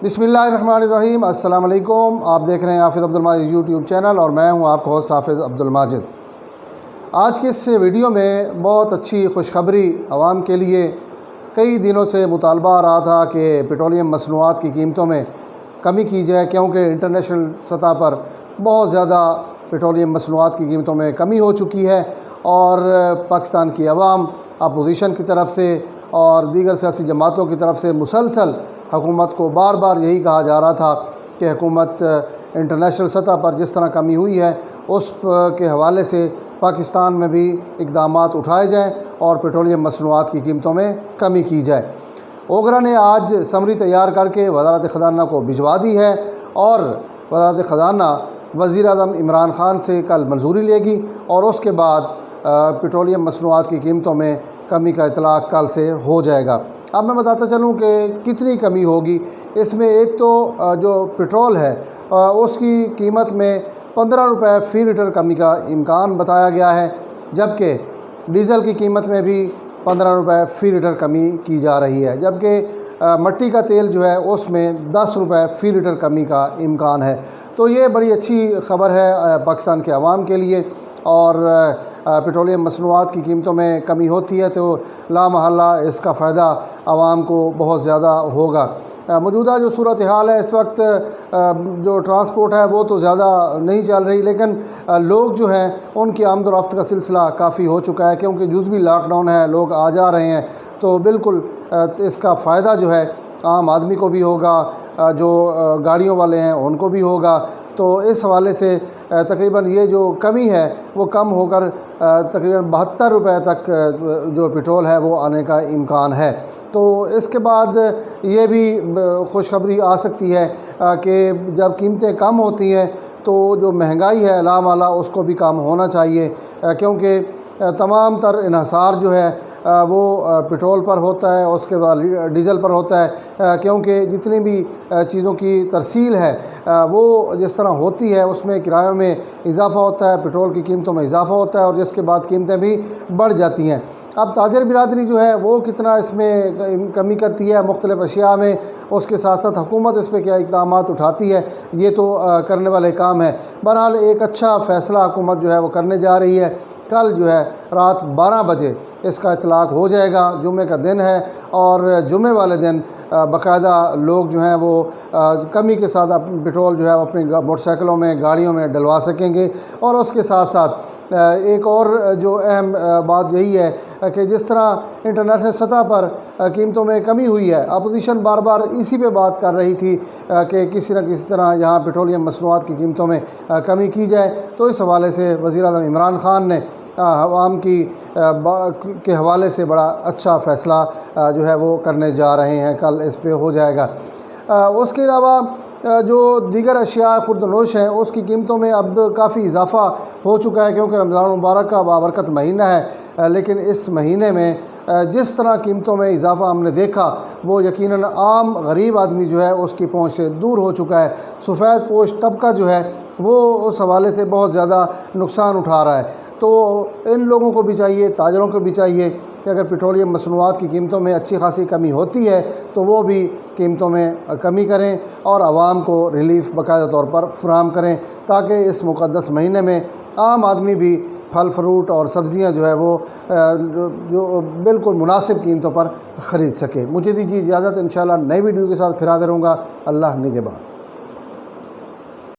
بسم اللہ الرحمن الرحیم۔ السلام علیکم۔ آپ دیکھ رہے ہیں حافظ عبدالماجد یوٹیوب چینل اور میں ہوں آپ کا ہوسٹ حافظ عبدالماجد۔ آج کے اس ویڈیو میں بہت اچھی خوشخبری عوام کے لیے، کئی دنوں سے مطالبہ آ رہا تھا کہ پیٹرولیم مصنوعات کی قیمتوں میں کمی کی جائے، کیونکہ انٹرنیشنل سطح پر بہت زیادہ پیٹرولیم مصنوعات کی قیمتوں میں کمی ہو چکی ہے، اور پاکستان کی عوام اپوزیشن کی طرف سے اور دیگر سیاسی جماعتوں کی طرف سے مسلسل حکومت کو بار بار یہی کہا جا رہا تھا کہ حکومت انٹرنیشنل سطح پر جس طرح کمی ہوئی ہے اس کے حوالے سے پاکستان میں بھی اقدامات اٹھائے جائیں اور پیٹرولیم مصنوعات کی قیمتوں میں کمی کی جائے۔ اوگرا نے آج سمری تیار کر کے وزارت خزانہ کو بھجوا دی ہے، اور وزارت خزانہ وزیر اعظم عمران خان سے کل منظوری لے گی، اور اس کے بعد پیٹرولیم مصنوعات کی قیمتوں میں کمی کا اطلاق کل سے ہو جائے گا۔ اب میں بتاتا چلوں کہ کتنی کمی ہوگی۔ اس میں ایک تو جو پٹرول ہے اس کی قیمت میں 15 روپے فی لیٹر کمی کا امکان بتایا گیا ہے، جبکہ ڈیزل کی قیمت میں بھی 15 روپے فی لیٹر کمی کی جا رہی ہے، جبکہ مٹی کا تیل جو ہے اس میں 10 روپے فی لیٹر کمی کا امکان ہے۔ تو یہ بڑی اچھی خبر ہے پاکستان کے عوام کے لیے، اور پیٹرولیم مصنوعات کی قیمتوں میں کمی ہوتی ہے تو لا محالہ اس کا فائدہ عوام کو بہت زیادہ ہوگا۔ موجودہ جو صورتحال ہے اس وقت، جو ٹرانسپورٹ ہے وہ تو زیادہ نہیں چل رہی، لیکن لوگ جو ہیں ان کی آمد و رفت کا سلسلہ کافی ہو چکا ہے، کیونکہ جزوی لاک ڈاؤن ہے، لوگ آ جا رہے ہیں، تو بالکل اس کا فائدہ جو ہے عام آدمی کو بھی ہوگا، جو گاڑیوں والے ہیں ان کو بھی ہوگا۔ تو اس حوالے سے تقریباً یہ جو کمی ہے وہ کم ہو کر تقریباً 72 روپے تک جو پٹرول ہے وہ آنے کا امکان ہے۔ تو اس کے بعد یہ بھی خوشخبری آ سکتی ہے کہ جب قیمتیں کم ہوتی ہیں تو جو مہنگائی ہے لا محالہ اس کو بھی کم ہونا چاہیے، کیونکہ تمام تر انحصار جو ہے وہ پٹرول پر ہوتا ہے، اس کے بعد ڈیزل پر ہوتا ہے، کیونکہ جتنی بھی چیزوں کی ترسیل ہے وہ جس طرح ہوتی ہے اس میں کرایوں میں اضافہ ہوتا ہے، پٹرول کی قیمتوں میں اضافہ ہوتا ہے، اور جس کے بعد قیمتیں بھی بڑھ جاتی ہیں۔ اب تاجر برادری جو ہے وہ کتنا اس میں کمی کرتی ہے مختلف اشیاء میں، اس کے ساتھ ساتھ حکومت اس پہ کیا اقدامات اٹھاتی ہے، یہ تو کرنے والے کام ہے۔ بہرحال ایک اچھا فیصلہ حکومت جو ہے وہ کرنے جا رہی ہے۔ کل جو ہے رات 12 بجے اس کا اطلاق ہو جائے گا، جمعے کا دن ہے، اور جمعے والے دن باقاعدہ لوگ جو ہیں وہ کمی کے ساتھ پٹرول جو ہے اپنی موٹر سائیکلوں میں، گاڑیوں میں ڈلوا سکیں گے۔ اور اس کے ساتھ ساتھ ایک اور جو اہم بات یہی ہے کہ جس طرح انٹرنیشنل سطح پر قیمتوں میں کمی ہوئی ہے، اپوزیشن بار بار اسی پہ بات کر رہی تھی کہ کسی نہ کسی طرح یہاں پیٹرولیم مصنوعات کی قیمتوں میں کمی کی جائے، تو اس حوالے سے وزیر اعظم عمران خان نے عوام کے حوالے سے بڑا اچھا فیصلہ جو ہے وہ کرنے جا رہے ہیں، کل اس پہ ہو جائے گا۔ اس کے علاوہ جو دیگر اشیاء خوردنوش ہیں اس کی قیمتوں میں اب کافی اضافہ ہو چکا ہے، کیونکہ رمضان المبارک کا بابرکت مہینہ ہے، لیکن اس مہینے میں جس طرح قیمتوں میں اضافہ ہم نے دیکھا وہ یقیناً عام غریب آدمی جو ہے اس کی پہنچ سے دور ہو چکا ہے۔ سفید پوش طبقہ جو ہے وہ اس حوالے سے بہت زیادہ نقصان اٹھا رہا ہے۔ تو ان لوگوں کو بھی چاہیے، تاجروں کو بھی چاہیے کہ اگر پیٹرولیم مصنوعات کی قیمتوں میں اچھی خاصی کمی ہوتی ہے تو وہ بھی قیمتوں میں کمی کریں اور عوام کو ریلیف باقاعدہ طور پر فراہم کریں، تاکہ اس مقدس مہینے میں عام آدمی بھی پھل فروٹ اور سبزیاں جو ہے وہ جو بالکل مناسب قیمتوں پر خرید سکے۔ مجھے دیجیے اجازت، انشاءاللہ نئی ویڈیو کے ساتھ پھر حاضر ہوں گا۔ اللہ نگہبان۔